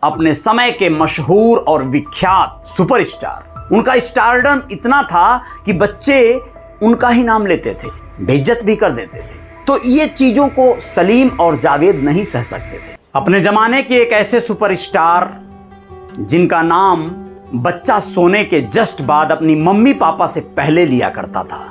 अपने समय के मशहूर और विख्यात सुपरस्टार। उनका स्टारडम इतना था कि बच्चे उनका ही नाम लेते थे, बेइज्जत भी कर देते थे। तो ये चीजों को सलीम और जावेद नहीं सह सकते थे। अपने जमाने के एक ऐसे सुपरस्टार जिनका नाम बच्चा सोने के जस्ट बाद अपनी मम्मी पापा से पहले लिया करता था।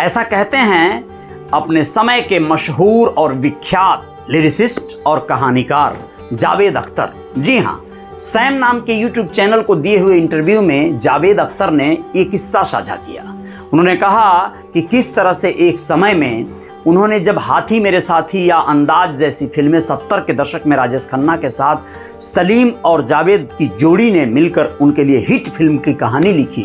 ऐसा कहते हैं अपने समय के मशहूर और विख्यात लिरिसिस्ट और कहानीकार जावेद अख्तर। जी हाँ, सैम नाम के यूट्यूब चैनल को दिए हुए इंटरव्यू में जावेद अख्तर ने एक किस्सा साझा किया। उन्होंने कहा कि किस तरह से एक समय में उन्होंने जब हाथी मेरे साथी या अंदाज जैसी फिल्में 70 के दशक में राजेश खन्ना के साथ सलीम और जावेद की जोड़ी ने मिलकर उनके लिए हिट फिल्म की कहानी लिखी,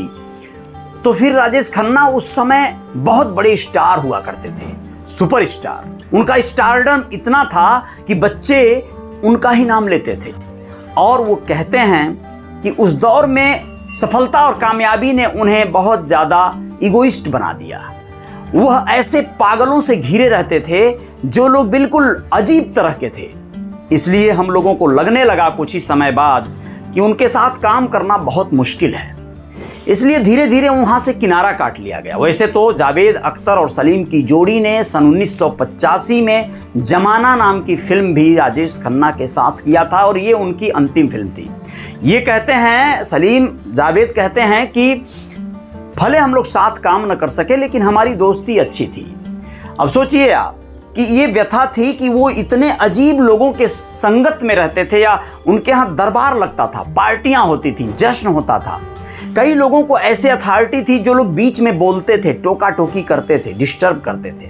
तो फिर राजेश खन्ना उस समय बहुत बड़े स्टार हुआ करते थे, सुपरस्टार। उनका स्टारडम इतना था कि बच्चे उनका ही नाम लेते थे। और वो कहते हैं कि उस दौर में सफलता और कामयाबी ने उन्हें बहुत ज़्यादा इगोइस्ट बना दिया। वह ऐसे पागलों से घिरे रहते थे जो लोग बिल्कुल अजीब तरह के थे। इसलिए हम लोगों को लगने लगा कुछ ही समय बाद कि उनके साथ काम करना बहुत मुश्किल है। इसलिए धीरे धीरे वहां से किनारा काट लिया गया। वैसे तो जावेद अख्तर और सलीम की जोड़ी ने सन 1985 में जमाना नाम की फिल्म भी राजेश खन्ना के साथ किया था और ये उनकी अंतिम फिल्म थी। ये कहते हैं सलीम जावेद कहते हैं कि भले हम लोग साथ काम न कर सके लेकिन हमारी दोस्ती अच्छी थी। अब सोचिए आप कि ये व्यथा थी कि वो इतने अजीब लोगों के संगत में रहते थे या उनके यहाँ दरबार लगता था, पार्टियां होती थी, जश्न होता था। कई लोगों को ऐसे अथॉरिटी थी जो लोग बीच में बोलते थे, टोका टोकी करते थे, डिस्टर्ब करते थे,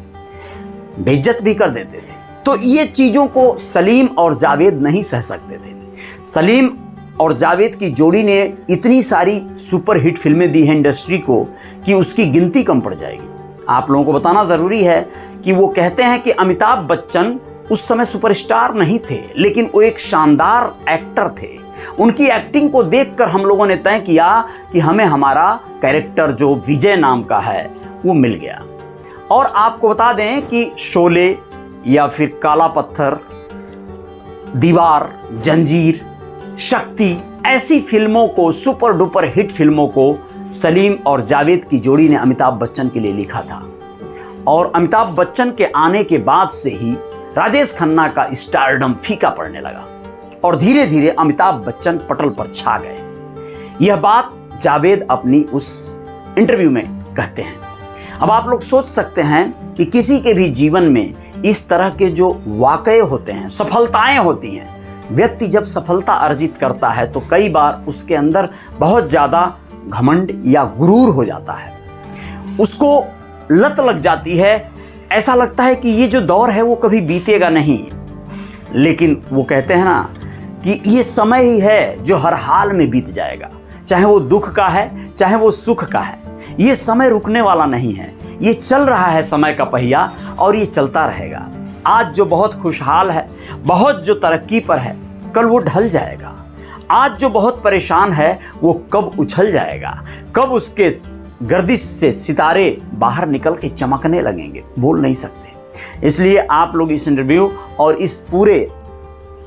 बेइज्जत भी कर देते थे। तो ये चीज़ों को सलीम और जावेद नहीं सह सकते थे। सलीम और जावेद की जोड़ी ने इतनी सारी सुपरहिट फिल्में दी हैं इंडस्ट्री को कि उसकी गिनती कम पड़ जाएगी। आप लोगों को बताना ज़रूरी है कि वो कहते हैं कि अमिताभ बच्चन उस समय सुपरस्टार नहीं थे लेकिन वो एक शानदार एक्टर थे। उनकी एक्टिंग को देखकर हम लोगों ने तय किया कि हमें हमारा कैरेक्टर जो विजय नाम का है वो मिल गया। और आपको बता दें कि शोले या फिर काला पत्थर, दीवार, जंजीर, शक्ति ऐसी फिल्मों को, सुपर डुपर हिट फिल्मों को सलीम और जावेद की जोड़ी ने अमिताभ बच्चन के लिए लिखा था। और अमिताभ बच्चन के आने के बाद से ही राजेश खन्ना का स्टारडम फीका पड़ने लगा और धीरे धीरे अमिताभ बच्चन पटल पर छा गए। यह बात जावेद अपनी उस इंटरव्यू में कहते हैं। अब आप लोग सोच सकते हैं कि किसी के भी जीवन में इस तरह के जो वाकये होते हैं, सफलताएं होती हैं, व्यक्ति जब सफलता अर्जित करता है तो कई बार उसके अंदर बहुत ज़्यादा घमंड या गुरूर हो जाता है, उसको लत लग जाती है। ऐसा लगता है कि ये जो दौर है वो कभी बीतेगा नहीं। लेकिन वो कहते हैं ना कि ये समय ही है जो हर हाल में बीत जाएगा, चाहे वो दुख का है चाहे वो सुख का है। ये समय रुकने वाला नहीं है, ये चल रहा है समय का पहिया और ये चलता रहेगा। आज जो बहुत खुशहाल है, बहुत जो तरक्की पर है, कल वो ढल जाएगा। आज जो बहुत परेशान है वो कब उछल जाएगा, कब उसके गर्दिश से सितारे बाहर निकल के चमकने लगेंगे, बोल नहीं सकते। इसलिए आप लोग इस इंटरव्यू और इस पूरे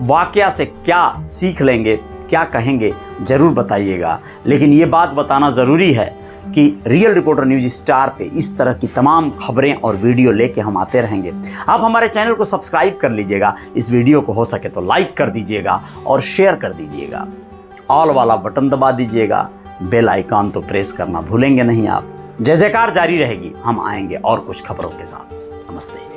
वाकया से क्या सीख लेंगे, क्या कहेंगे, ज़रूर बताइएगा। लेकिन ये बात बताना ज़रूरी है कि रियल रिपोर्टर न्यूज़ स्टार पे इस तरह की तमाम खबरें और वीडियो लेके हम आते रहेंगे। आप हमारे चैनल को सब्सक्राइब कर लीजिएगा, इस वीडियो को हो सके तो लाइक कर दीजिएगा और शेयर कर दीजिएगा। ऑल वाला बटन दबा दीजिएगा, बेल आइकॉन तो प्रेस करना भूलेंगे नहीं आप। जय जयकार जारी रहेगी, हम आएंगे और कुछ खबरों के साथ। नमस्ते।